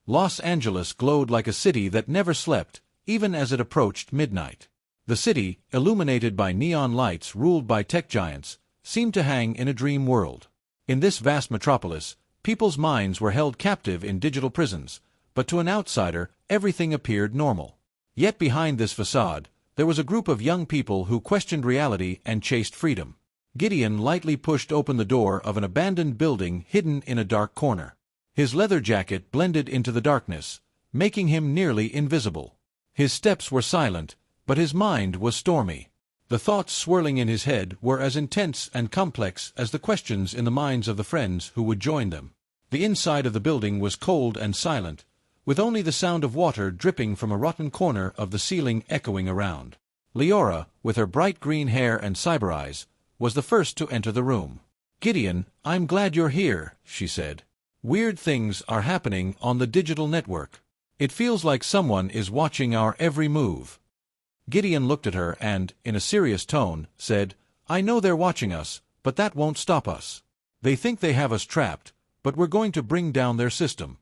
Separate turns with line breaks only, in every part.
Los Angeles glowed like a city that never slept, even as it approached midnight. The city, illuminated by neon lights ruled by tech giants, seemed to hang in a dream world. In this vast metropolis, people's minds were held captive in digital prisons, but to an outsider, everything appeared normal. Yet behind this facade, there was a group of young people who questioned reality and chased freedom. Gideon lightly pushed open the door of an abandoned building hidden in a dark corner. His leather jacket blended into the darkness, making him nearly invisible. His steps were silent, but his mind was stormy. The thoughts swirling in his head were as intense and complex as the questions in the minds of the friends who would join them. The inside of the building was cold and silent, with only the sound of water dripping from a rotten corner of the ceiling echoing around. Leora, with her bright green hair and cyber eyes, was the first to enter the room. "Gideon, I'm glad you're here," she said. "Weird things are happening on the digital network. It feels like someone is watching our every move." Gideon looked at her and, in a serious tone, said, "I know they're watching us, but that won't stop us. They think they have us trapped, but we're going to bring down their system."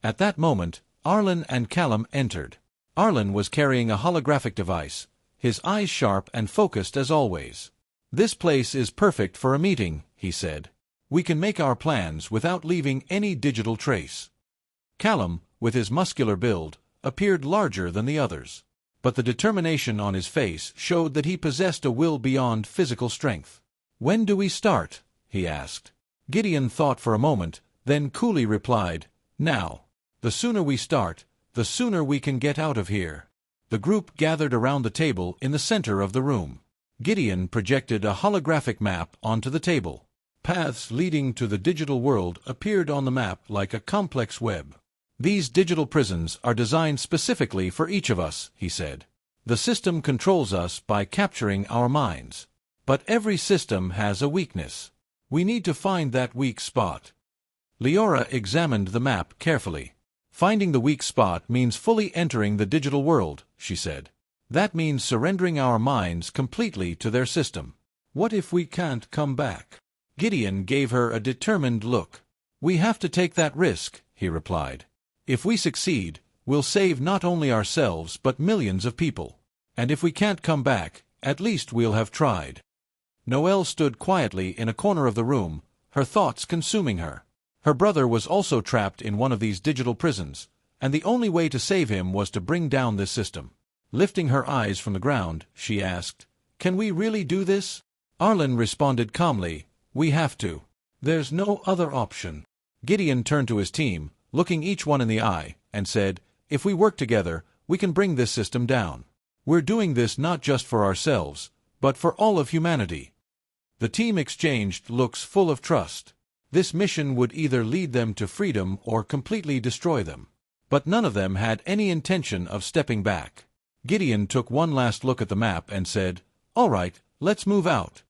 At that moment, Arlen and Callum entered. Arlen was carrying a holographic device, his eyes sharp and focused as always. "This place is perfect for a meeting," he said. "We can make our plans without leaving any digital trace." Callum, with his muscular build, appeared larger than the others. But the determination on his face showed that he possessed a will beyond physical strength. "When do we start?" he asked. Gideon thought for a moment, then coolly replied, "Now. The sooner we start, the sooner we can get out of here." The group gathered around the table in the center of the room. Gideon projected a holographic map onto the table. Paths leading to the digital world appeared on the map like a complex web. "These digital prisons are designed specifically for each of us," he said. "The system controls us by capturing our minds. But every system has a weakness. We need to find that weak spot." Leora examined the map carefully. "Finding the weak spot means fully entering the digital world," she said. "That means surrendering our minds completely to their system. What if we can't come back?" Gideon gave her a determined look. "We have to take that risk," he replied. "If we succeed, we'll save not only ourselves but millions of people. And if we can't come back, at least we'll have tried." Noelle stood quietly in a corner of the room, her thoughts consuming her. Her brother was also trapped in one of these digital prisons, and the only way to save him was to bring down this system. Lifting her eyes from the ground, she asked, "Can we really do this?" Arlen responded calmly, "We have to. There's no other option." Gideon turned to his team, looking each one in the eye, and said, "If we work together, we can bring this system down. We're doing this not just for ourselves, but for all of humanity." The team exchanged looks full of trust. This mission would either lead them to freedom or completely destroy them. But none of them had any intention of stepping back. Gideon took one last look at the map and said, "All right, let's move out."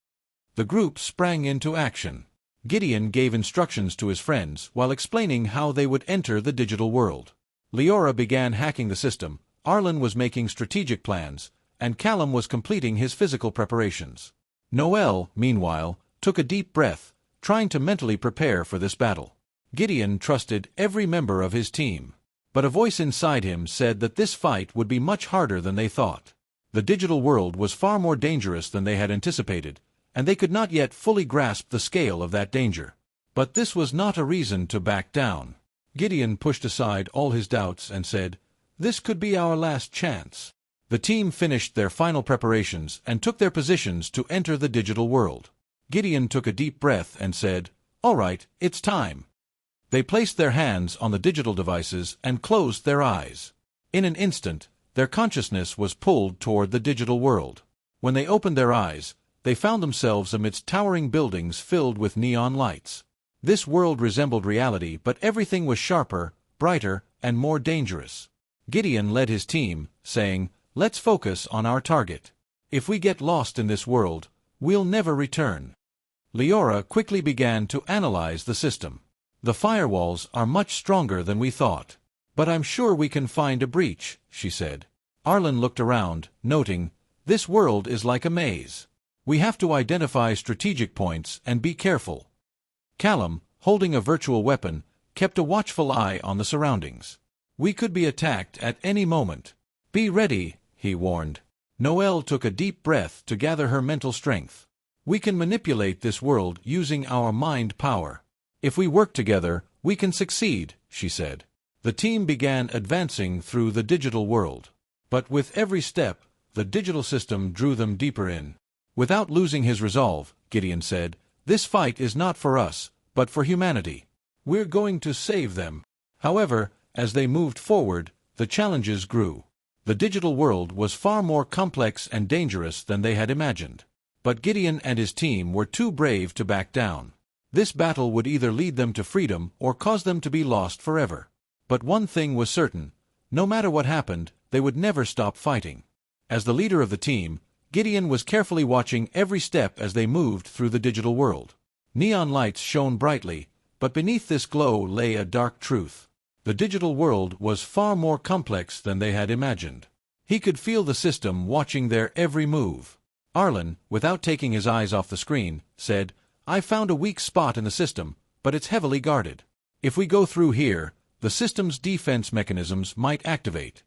The group sprang into action. Gideon gave instructions to his friends while explaining how they would enter the digital world. Leora began hacking the system, Arlen was making strategic plans, and Callum was completing his physical preparations. Noelle, meanwhile, took a deep breath, trying to mentally prepare for this battle. Gideon trusted every member of his team. But a voice inside him said that this fight would be much harder than they thought. The digital world was far more dangerous than they had anticipated, and they could not yet fully grasp the scale of that danger. But this was not a reason to back down. Gideon pushed aside all his doubts and said, "This could be our last chance." The team finished their final preparations and took their positions to enter the digital world. Gideon took a deep breath and said, "All right, it's time." They placed their hands on the digital devices and closed their eyes. In an instant, their consciousness was pulled toward the digital world. When they opened their eyes, they found themselves amidst towering buildings filled with neon lights. This world resembled reality, but everything was sharper, brighter, and more dangerous. Gideon led his team, saying, "Let's focus on our target. If we get lost in this world, we'll never return." Leora quickly began to analyze the system. "The firewalls are much stronger than we thought. But I'm sure we can find a breach," she said. Arlen looked around, noting, "This world is like a maze. We have to identify strategic points and be careful." Callum, holding a virtual weapon, kept a watchful eye on the surroundings. We could be attacked at any moment. Be ready, he warned. Noelle took a deep breath to gather her mental strength. We can manipulate this world using our mind power. If we work together, we can succeed, she said. The team began advancing through the digital world. But with every step, the digital system drew them deeper in. Without losing his resolve, Gideon said, "This fight is not for us, but for humanity. We're going to save them." However, as they moved forward, the challenges grew. The digital world was far more complex and dangerous than they had imagined. But Gideon and his team were too brave to back down. This battle would either lead them to freedom or cause them to be lost forever. But one thing was certain: no matter what happened, they would never stop fighting. As the leader of the team, Gideon was carefully watching every step as they moved through the digital world. Neon lights shone brightly, but beneath this glow lay a dark truth. The digital world was far more complex than they had imagined. He could feel the system watching their every move. Arlen, without taking his eyes off the screen, said, "I found a weak spot in the system, but it's heavily guarded. If we go through here, the system's defense mechanisms might activate."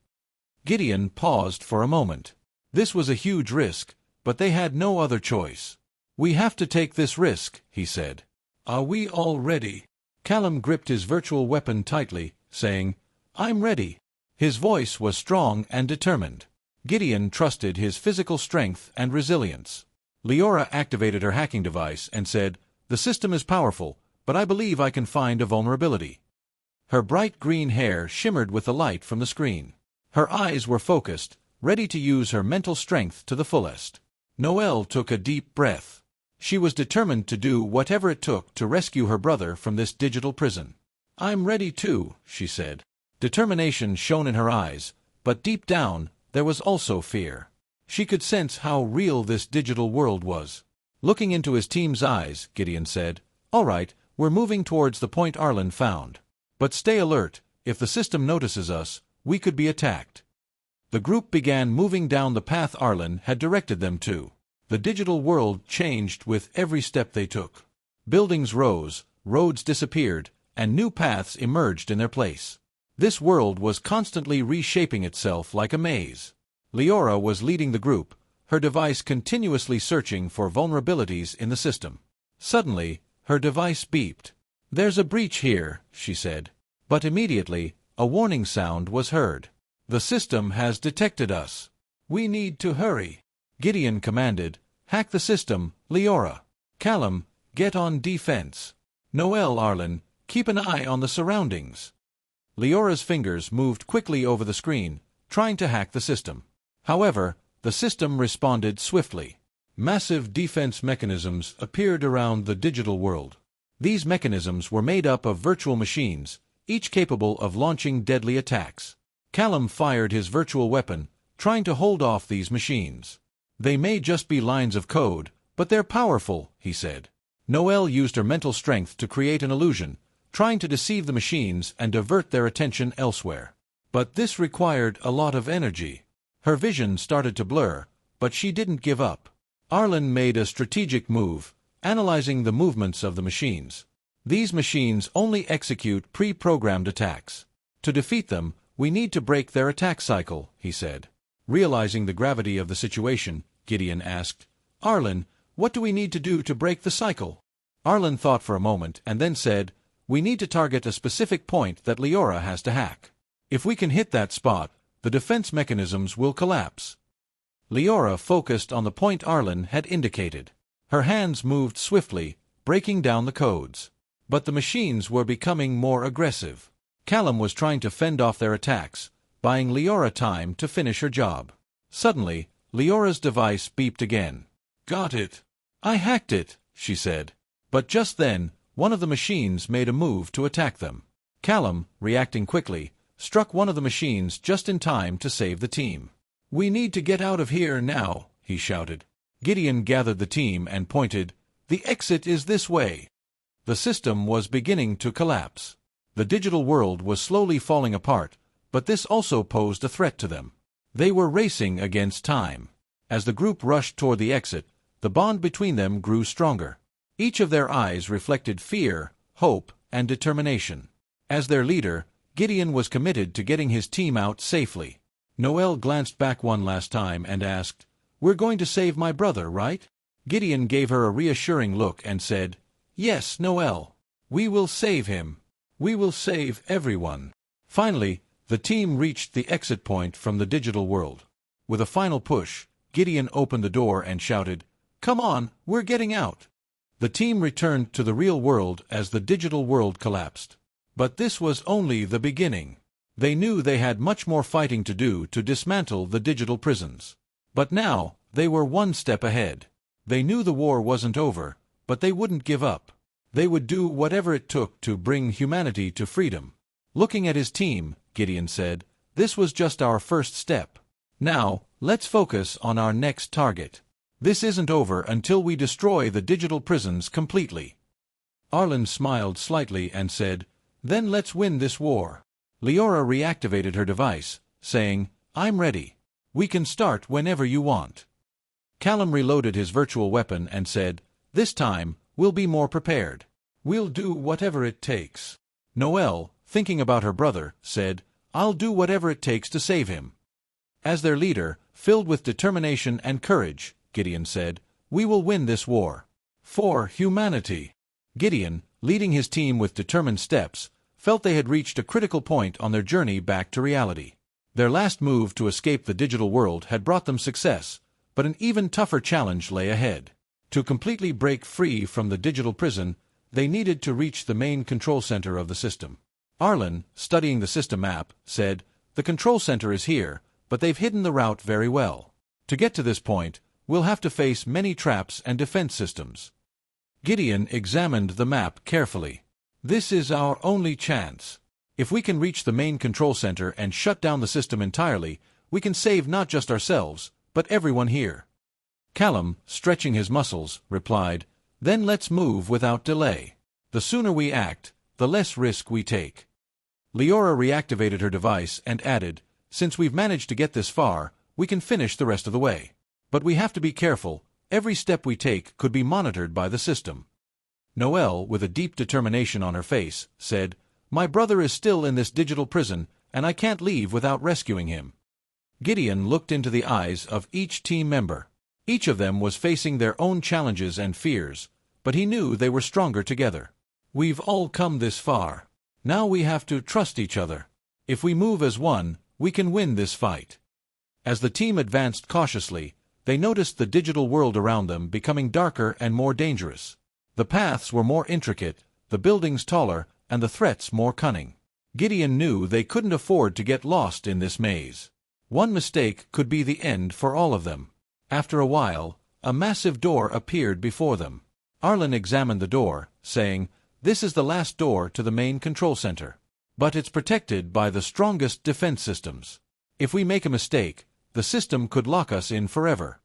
Gideon paused for a moment. This was a huge risk, but they had no other choice. "We have to take this risk," he said. "Are we all ready?" Callum gripped his virtual weapon tightly, saying, "I'm ready." His voice was strong and determined. Gideon trusted his physical strength and resilience. Leora activated her hacking device and said, "The system is powerful, but I believe I can find a vulnerability." Her bright green hair shimmered with the light from the screen. Her eyes were focused, ready to use her mental strength to the fullest. Noelle took a deep breath. She was determined to do whatever it took to rescue her brother from this digital prison. "I'm ready too," she said. Determination shone in her eyes, but deep down, there was also fear. She could sense how real this digital world was. Looking into his team's eyes, Gideon said, "All right, we're moving towards the point Arlen found. But stay alert. If the system notices us, we could be attacked." The group began moving down the path Arlen had directed them to. The digital world changed with every step they took. Buildings rose, roads disappeared, and new paths emerged in their place. This world was constantly reshaping itself like a maze. Leora was leading the group, her device continuously searching for vulnerabilities in the system. Suddenly, her device beeped. "There's a breach here," she said. But immediately, a warning sound was heard. "The system has detected us. We need to hurry." Gideon commanded, "Hack the system, Leora. Callum, get on defense. Noelle, Arlen, keep an eye on the surroundings." Leora's fingers moved quickly over the screen, trying to hack the system. However, the system responded swiftly. Massive defense mechanisms appeared around the digital world. These mechanisms were made up of virtual machines, each capable of launching deadly attacks. Callum fired his virtual weapon, trying to hold off these machines. "They may just be lines of code, but they're powerful," he said. Noelle used her mental strength to create an illusion, trying to deceive the machines and divert their attention elsewhere. But this required a lot of energy. Her vision started to blur, but she didn't give up. Arlen made a strategic move, analyzing the movements of the machines. These machines only execute pre-programmed attacks. "To defeat them, we need to break their attack cycle," he said. Realizing the gravity of the situation, Gideon asked, "Arlen, what do we need to do to break the cycle?" Arlen thought for a moment and then said, "We need to target a specific point that Leora has to hack. If we can hit that spot, the defense mechanisms will collapse." Leora focused on the point Arlen had indicated. Her hands moved swiftly, breaking down the codes. But the machines were becoming more aggressive. Callum was trying to fend off their attacks, buying Leora time to finish her job. Suddenly, Leora's device beeped again. "Got it. I hacked it," she said. But just then, one of the machines made a move to attack them. Callum, reacting quickly, struck one of the machines just in time to save the team. "We need to get out of here now," he shouted. Gideon gathered the team and pointed, "The exit is this way." The system was beginning to collapse. The digital world was slowly falling apart, but this also posed a threat to them. They were racing against time. As the group rushed toward the exit, the bond between them grew stronger. Each of their eyes reflected fear, hope, and determination. As their leader, Gideon was committed to getting his team out safely. Noel glanced back one last time and asked, "We're going to save my brother, right?" Gideon gave her a reassuring look and said, "Yes, Noel. We will save him. We will save everyone." Finally, the team reached the exit point from the digital world. With a final push, Gideon opened the door and shouted, "Come on, we're getting out." The team returned to the real world as the digital world collapsed. But this was only the beginning. They knew they had much more fighting to do to dismantle the digital prisons. But now, they were one step ahead. They knew the war wasn't over, but they wouldn't give up. They would do whatever it took to bring humanity to freedom. Looking at his team, Gideon said, "This was just our first step. Now, let's focus on our next target. This isn't over until we destroy the digital prisons completely." Arlen smiled slightly and said, "Then let's win this war." Leora reactivated her device, saying, "I'm ready. We can start whenever you want." Callum reloaded his virtual weapon and said, "This time, we'll be more prepared. We'll do whatever it takes." Noel, thinking about her brother, said, "I'll do whatever it takes to save him." As their leader, filled with determination and courage, Gideon said, "We will win this war. For humanity." Gideon, leading his team with determined steps, felt they had reached a critical point on their journey back to reality. Their last move to escape the digital world had brought them success, but an even tougher challenge lay ahead. To completely break free from the digital prison, they needed to reach the main control center of the system. Arlen, studying the system map, said, "The control center is here, but they've hidden the route very well. To get to this point, we'll have to face many traps and defense systems." Gideon examined the map carefully. "This is our only chance. If we can reach the main control center and shut down the system entirely, we can save not just ourselves, but everyone here." Callum, stretching his muscles, replied, "Then let's move without delay. The sooner we act, the less risk we take." Leora reactivated her device and added, "Since we've managed to get this far, we can finish the rest of the way. But we have to be careful. Every step we take could be monitored by the system." Noel, with a deep determination on her face, said, "My brother is still in this digital prison, and I can't leave without rescuing him." Gideon looked into the eyes of each team member. Each of them was facing their own challenges and fears, but he knew they were stronger together. "We've all come this far. Now we have to trust each other. If we move as one, we can win this fight." As the team advanced cautiously, they noticed the digital world around them becoming darker and more dangerous. The paths were more intricate, the buildings taller, and the threats more cunning. Gideon knew they couldn't afford to get lost in this maze. One mistake could be the end for all of them. After a while, a massive door appeared before them. Arlen examined the door, saying, "This is the last door to the main control center. But it's protected by the strongest defense systems. If we make a mistake, the system could lock us in forever."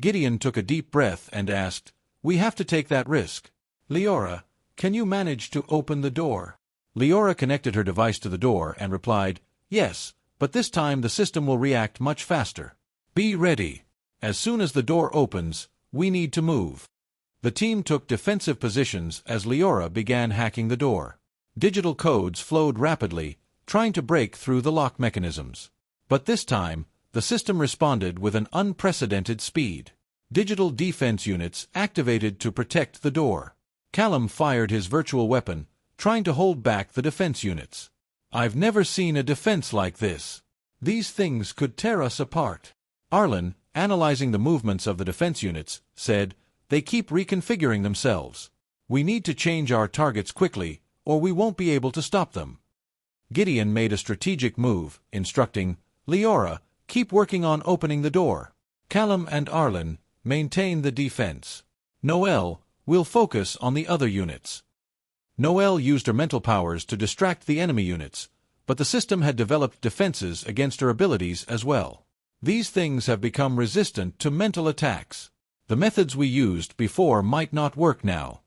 Gideon took a deep breath and asked, "We have to take that risk. Leora, can you manage to open the door?" Leora connected her device to the door and replied, "Yes, but this time the system will react much faster. Be ready. As soon as the door opens, we need to move." The team took defensive positions as Leora began hacking the door. Digital codes flowed rapidly, trying to break through the lock mechanisms. But this time, the system responded with an unprecedented speed. Digital defense units activated to protect the door. Callum fired his virtual weapon, trying to hold back the defense units. "I've never seen a defense like this. These things could tear us apart." Arlen, analyzing the movements of the defense units, said, "They keep reconfiguring themselves. We need to change our targets quickly, or we won't be able to stop them." Gideon made a strategic move, instructing, "Leora, keep working on opening the door. Callum and Arlen, maintain the defense. Noel, we'll focus on the other units." Noel used her mental powers to distract the enemy units, but the system had developed defenses against her abilities as well. These things have become resistant to mental attacks. The methods we used before might not work now.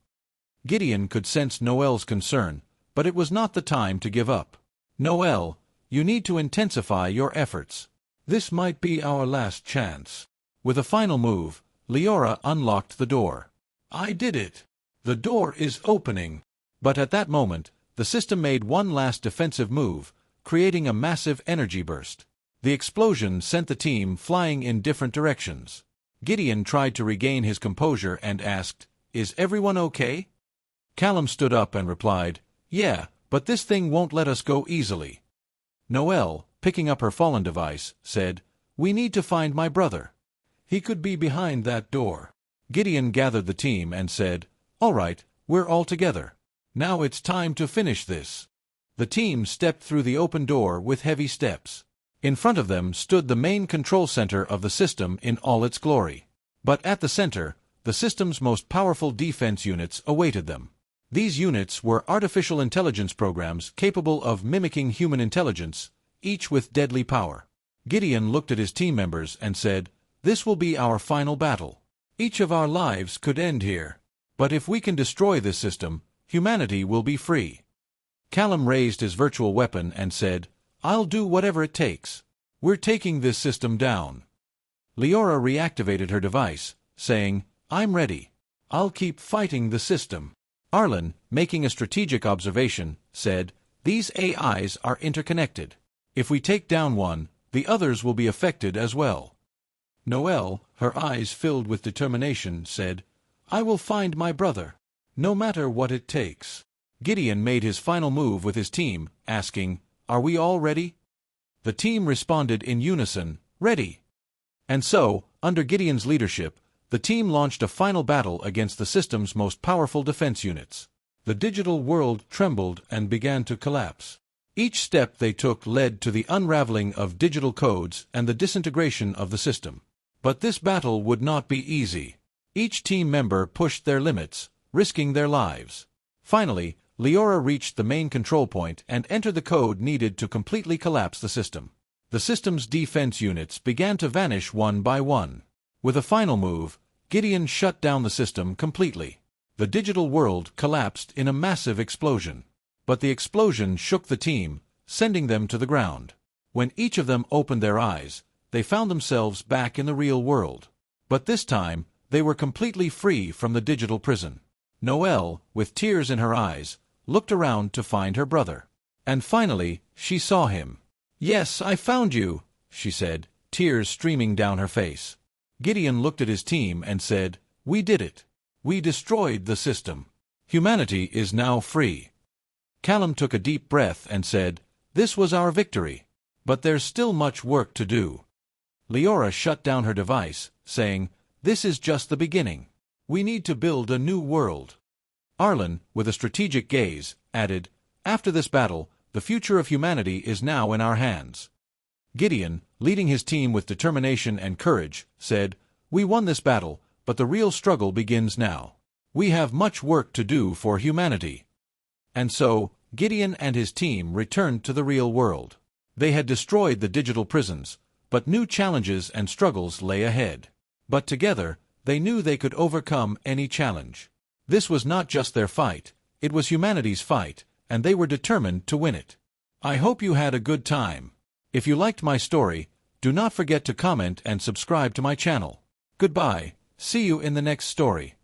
Gideon could sense Noel's concern, but it was not the time to give up. "Noel, you need to intensify your efforts. This might be our last chance." With a final move, Leora unlocked the door. "I did it! The door is opening!" But at that moment, the system made one last defensive move, creating a massive energy burst. The explosion sent the team flying in different directions. Gideon tried to regain his composure and asked, "Is everyone okay?" Callum stood up and replied, "Yeah, but this thing won't let us go easily." Noelle, picking up her fallen device, said, "We need to find my brother. He could be behind that door." Gideon gathered the team and said, "All right, we're all together. Now it's time to finish this." The team stepped through the open door with heavy steps. In front of them stood the main control center of the system in all its glory. But at the center, the system's most powerful defense units awaited them. These units were artificial intelligence programs capable of mimicking human intelligence, each with deadly power. Gideon looked at his team members and said, "This will be our final battle. Each of our lives could end here. But if we can destroy this system, humanity will be free." Callum raised his virtual weapon and said, "I'll do whatever it takes. We're taking this system down." Leora reactivated her device, saying, "I'm ready. I'll keep fighting the system." Arlen, making a strategic observation, said, "These AIs are interconnected. If we take down one, the others will be affected as well." Noelle, her eyes filled with determination, said, "I will find my brother, no matter what it takes." Gideon made his final move with his team, asking, "Are we all ready?" The team responded in unison, "Ready." And so, under Gideon's leadership, the team launched a final battle against the system's most powerful defense units. The digital world trembled and began to collapse. Each step they took led to the unraveling of digital codes and the disintegration of the system. But this battle would not be easy. Each team member pushed their limits, risking their lives. Finally, Leora reached the main control point and entered the code needed to completely collapse the system. The system's defense units began to vanish one by one. With a final move, Gideon shut down the system completely. The digital world collapsed in a massive explosion. But the explosion shook the team, sending them to the ground. When each of them opened their eyes, they found themselves back in the real world. But this time, they were completely free from the digital prison. Noelle, with tears in her eyes, looked around to find her brother. And finally, she saw him. "Yes, I found you," she said, tears streaming down her face. Gideon looked at his team and said, "We did it. We destroyed the system. Humanity is now free." Callum took a deep breath and said, "This was our victory. But there's still much work to do." Leora shut down her device, saying, "This is just the beginning. We need to build a new world." Arlen, with a strategic gaze, added, "After this battle, the future of humanity is now in our hands." Gideon, leading his team with determination and courage, said, "We won this battle, but the real struggle begins now. We have much work to do for humanity." And so, Gideon and his team returned to the real world. They had destroyed the digital prisons, but new challenges and struggles lay ahead. But together, they knew they could overcome any challenge. This was not just their fight, it was humanity's fight, and they were determined to win it. I hope you had a good time. If you liked my story, do not forget to comment and subscribe to my channel. Goodbye, see you in the next story.